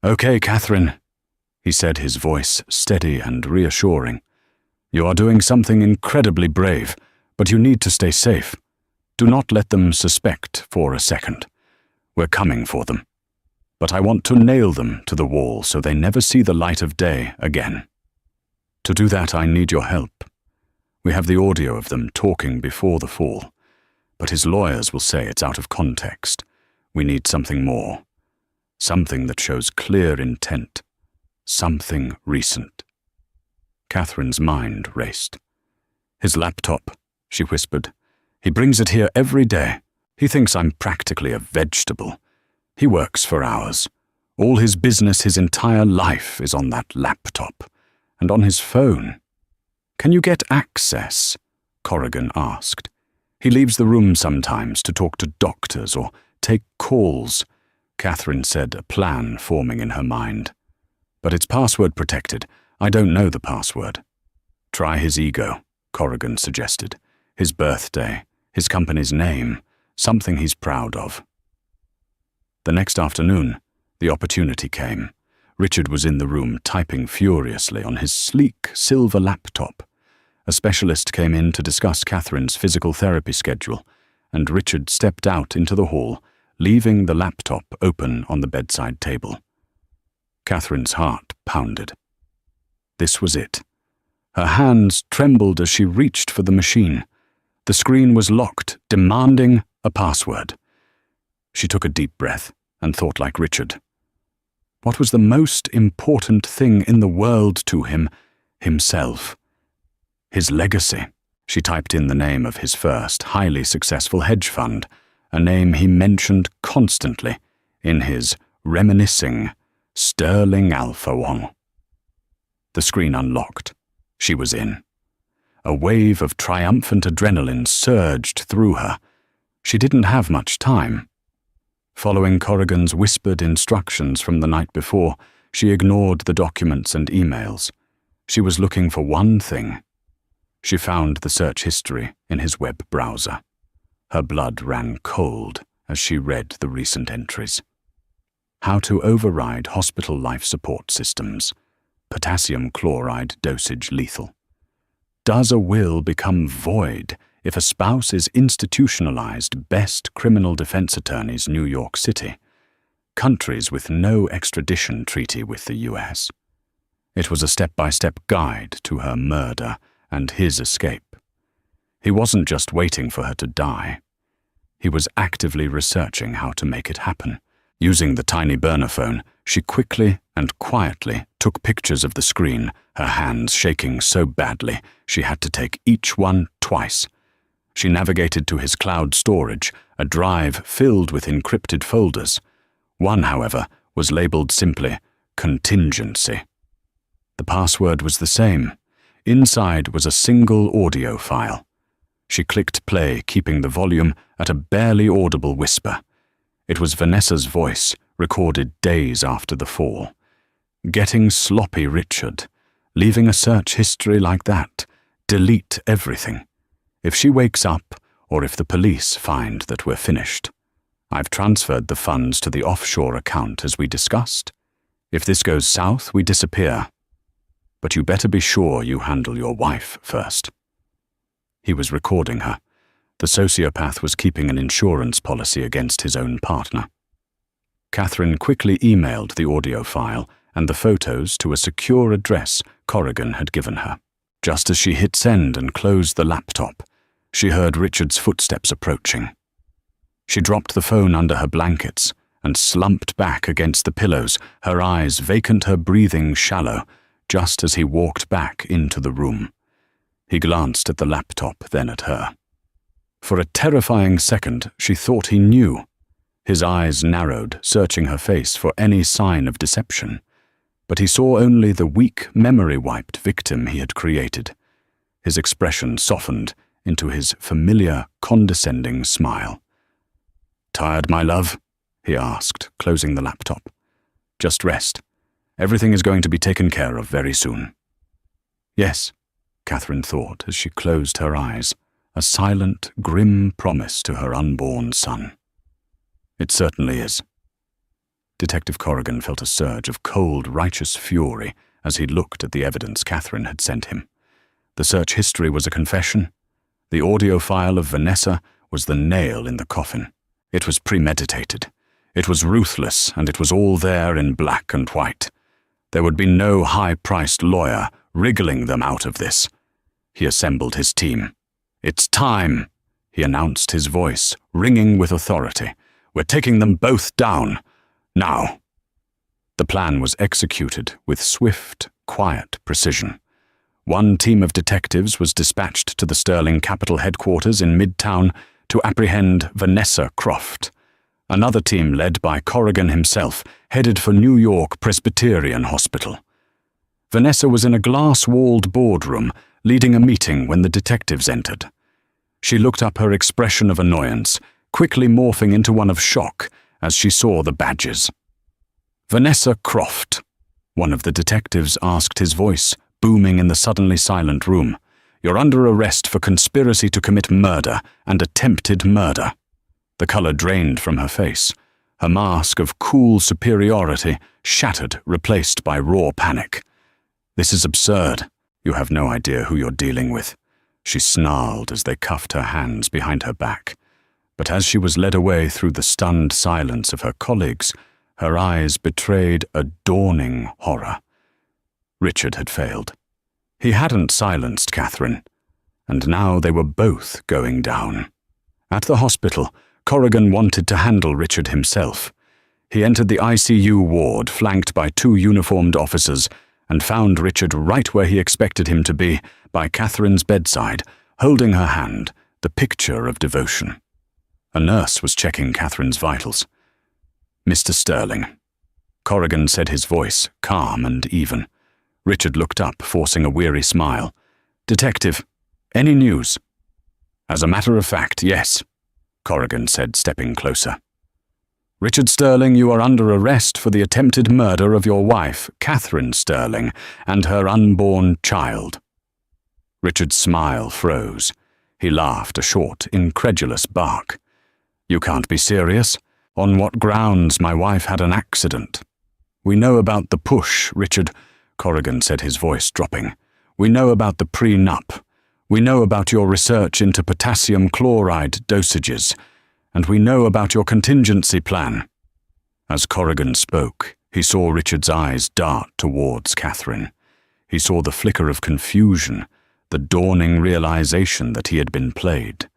"Okay, Catherine," he said, his voice steady and reassuring. "You are doing something incredibly brave, but you need to stay safe. Do not let them suspect for a second. We're coming for them. But I want to nail them to the wall so they never see the light of day again. To do that, I need your help. We have the audio of them talking before the fall, but his lawyers will say it's out of context. We need something more. Something that shows clear intent. Something recent." Catherine's mind raced. "His laptop," she whispered. "He brings it here every day. He thinks I'm practically a vegetable. He works for hours. All his business, his entire life is on that laptop. And on his phone. Can you get access?" Corrigan asked. "He leaves the room sometimes to talk to doctors or take calls," Catherine said, a plan forming in her mind. "But it's password protected. I don't know the password." "Try his ego," Corrigan suggested. "His birthday, his company's name, something he's proud of." The next afternoon, the opportunity came. Richard was in the room typing furiously on his sleek silver laptop. A specialist came in to discuss Catherine's physical therapy schedule, and Richard stepped out into the hall, leaving the laptop open on the bedside table. Catherine's heart pounded. This was it. Her hands trembled as she reached for the machine. The screen was locked, demanding a password. She took a deep breath and thought like Richard. What was the most important thing in the world to him? Himself. His legacy. She typed in the name of his first, highly successful hedge fund, a name he mentioned constantly in his reminiscing Sterling Alpha Wong. The screen unlocked. She was in. A wave of triumphant adrenaline surged through her. She didn't have much time. Following Corrigan's whispered instructions from the night before, she ignored the documents and emails. She was looking for one thing. She found the search history in his web browser. Her blood ran cold as she read the recent entries. How to override hospital life support systems. Potassium chloride dosage lethal. Does a will become void if a spouse is institutionalized? Best criminal defense attorneys, New York City. Countries with no extradition treaty with the U.S. It was a step-by-step guide to her murder and his escape. He wasn't just waiting for her to die. He was actively researching how to make it happen. Using the tiny burner phone, she quickly and quietly took pictures of the screen, her hands shaking so badly she had to take each one twice. She navigated to his cloud storage, a drive filled with encrypted folders. One, however, was labeled simply Contingency. The password was the same. Inside was a single audio file. She clicked play, keeping the volume at a barely audible whisper. It was Vanessa's voice, recorded days after the fall. Getting sloppy, Richard. Leaving a search history like that. Delete everything. If she wakes up, or if the police find that we're finished. I've transferred the funds to the offshore account as we discussed. If this goes south, we disappear. But you better be sure you handle your wife first. He was recording her. The sociopath was keeping an insurance policy against his own partner. Catherine quickly emailed the audio file and the photos to a secure address Corrigan had given her. Just as she hit send and closed the laptop, she heard Richard's footsteps approaching. She dropped the phone under her blankets and slumped back against the pillows, her eyes vacant, her breathing shallow, just as he walked back into the room. He glanced at the laptop, then at her. For a terrifying second, she thought he knew. His eyes narrowed, searching her face for any sign of deception. But he saw only the weak, memory-wiped victim he had created. His expression softened into his familiar, condescending smile. "Tired, my love?" he asked, closing the laptop. "Just rest. Everything is going to be taken care of very soon." "Yes," Catherine thought as she closed her eyes, a silent, grim promise to her unborn son. It certainly is. Detective Corrigan felt a surge of cold, righteous fury as he looked at the evidence Catherine had sent him. The search history was a confession. The audio file of Vanessa was the nail in the coffin. It was premeditated. It was ruthless, and it was all there in black and white. There would be no high-priced lawyer wriggling them out of this. He assembled his team. "It's time," he announced, his voice ringing with authority. "We're taking them both down. Now." The plan was executed with swift, quiet precision. One team of detectives was dispatched to the Sterling Capital headquarters in Midtown to apprehend Vanessa Croft. Another team, led by Corrigan himself, headed for New York Presbyterian Hospital. Vanessa was in a glass-walled boardroom, leading a meeting when the detectives entered. She looked up, her expression of annoyance quickly morphing into one of shock as she saw the badges. "Vanessa Croft," one of the detectives asked, his voice booming in the suddenly silent room. "You're under arrest for conspiracy to commit murder and attempted murder." The color drained from her face. Her mask of cool superiority shattered, replaced by raw panic. "This is absurd. You have no idea who you're dealing with," she snarled as they cuffed her hands behind her back. But as she was led away through the stunned silence of her colleagues, her eyes betrayed a dawning horror. Richard had failed. He hadn't silenced Catherine, and now they were both going down. At the hospital, Corrigan wanted to handle Richard himself. He entered the ICU ward, flanked by 2 uniformed officers, and found Richard right where he expected him to be, by Catherine's bedside, holding her hand, the picture of devotion. A nurse was checking Catherine's vitals. "Mr. Sterling." Corrigan said, his voice calm and even. Richard looked up, forcing a weary smile. "Detective, any news?" "As a matter of fact, yes," Corrigan said, stepping closer. "Richard Sterling, you are under arrest for the attempted murder of your wife, Catherine Sterling, and her unborn child." Richard's smile froze. He laughed, a short, incredulous bark. "You can't be serious. On what grounds? My wife had an accident." "We know about the push, Richard," Corrigan said, his voice dropping. "We know about the prenup. We know about your research into potassium chloride dosages. And we know about your contingency plan." As Corrigan spoke, he saw Richard's eyes dart towards Catherine. He saw the flicker of confusion, the dawning realization that he had been played.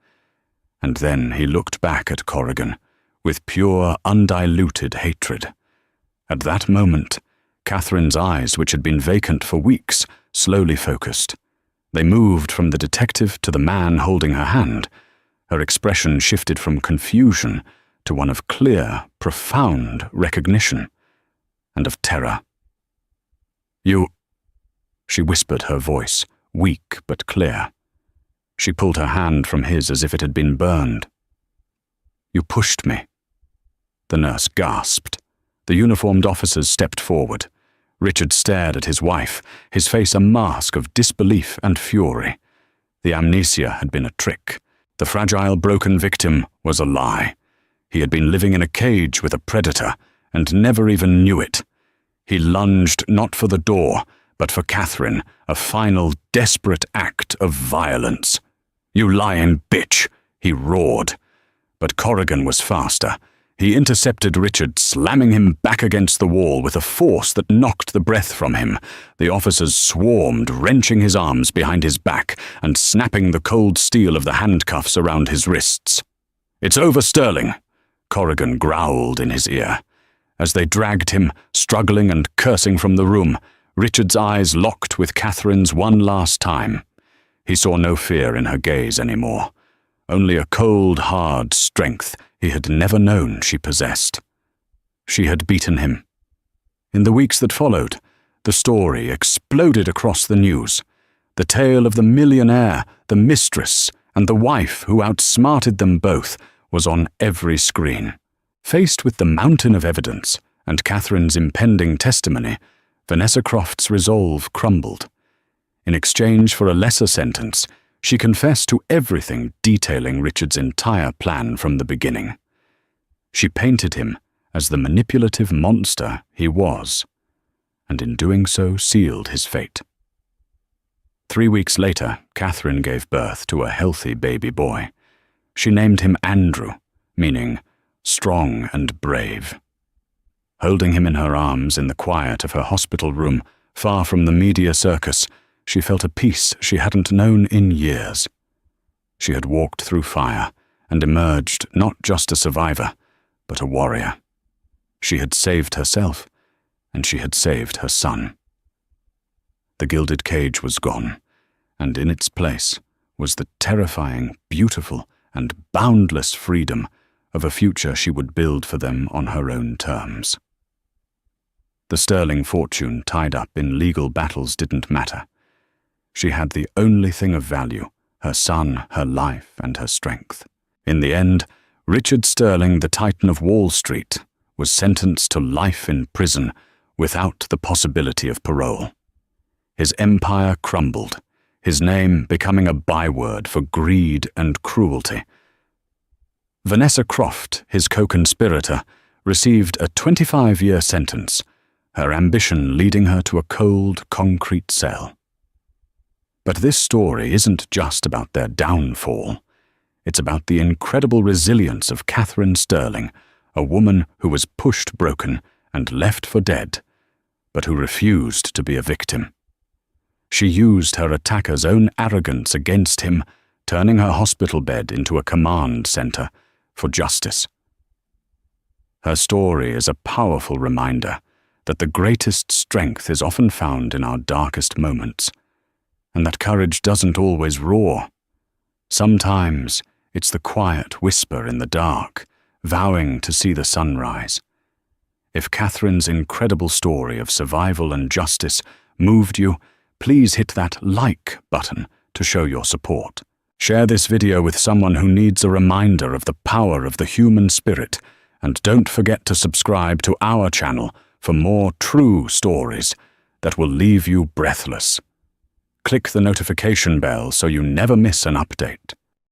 And then he looked back at Corrigan with pure, undiluted hatred. At that moment, Catherine's eyes, which had been vacant for weeks, slowly focused. They moved from the detective to the man holding her hand. Her expression shifted from confusion to one of clear, profound recognition and of terror. "You," she whispered, her voice weak but clear. She pulled her hand from his as if it had been burned. "You pushed me." The nurse gasped. The uniformed officers stepped forward. Richard stared at his wife, his face a mask of disbelief and fury. The amnesia had been a trick. The fragile, broken victim was a lie. He had been living in a cage with a predator and never even knew it. He lunged not for the door, but for Catherine, a final, desperate act of violence. "You lying bitch!" he roared. But Corrigan was faster. He intercepted Richard, slamming him back against the wall with a force that knocked the breath from him. The officers swarmed, wrenching his arms behind his back and snapping the cold steel of the handcuffs around his wrists. "It's over, Sterling," Corrigan growled in his ear. As they dragged him, struggling and cursing from the room, Richard's eyes locked with Catherine's one last time. He saw no fear in her gaze anymore, only a cold, hard strength he had never known she possessed. She had beaten him. In the weeks that followed, the story exploded across the news. The tale of the millionaire, the mistress, and the wife who outsmarted them both was on every screen. Faced with the mountain of evidence and Catherine's impending testimony, Vanessa Croft's resolve crumbled. In exchange for a lesser sentence, she confessed to everything, detailing Richard's entire plan from the beginning. She painted him as the manipulative monster he was, and in doing so sealed his fate. 3 weeks later, Catherine gave birth to a healthy baby boy. She named him Andrew, meaning strong and brave. Holding him in her arms in the quiet of her hospital room, far from the media circus, she felt a peace she hadn't known in years. She had walked through fire and emerged not just a survivor, but a warrior. She had saved herself, and she had saved her son. The gilded cage was gone, and in its place was the terrifying, beautiful, and boundless freedom of a future she would build for them on her own terms. The sterling fortune tied up in legal battles didn't matter. She had the only thing of value, her son, her life, and her strength. In the end, Richard Sterling, the Titan of Wall Street, was sentenced to life in prison without the possibility of parole. His empire crumbled, his name becoming a byword for greed and cruelty. Vanessa Croft, his co-conspirator, received a 25-year sentence, her ambition leading her to a cold, concrete cell. But this story isn't just about their downfall. It's about the incredible resilience of Catherine Sterling, a woman who was pushed broken and left for dead, but who refused to be a victim. She used her attacker's own arrogance against him, turning her hospital bed into a command center for justice. Her story is a powerful reminder that the greatest strength is often found in our darkest moments, and that courage doesn't always roar. Sometimes it's the quiet whisper in the dark, vowing to see the sunrise. If Catherine's incredible story of survival and justice moved you, please hit that like button to show your support. Share this video with someone who needs a reminder of the power of the human spirit, and don't forget to subscribe to our channel for more true stories that will leave you breathless. Click the notification bell so you never miss an update.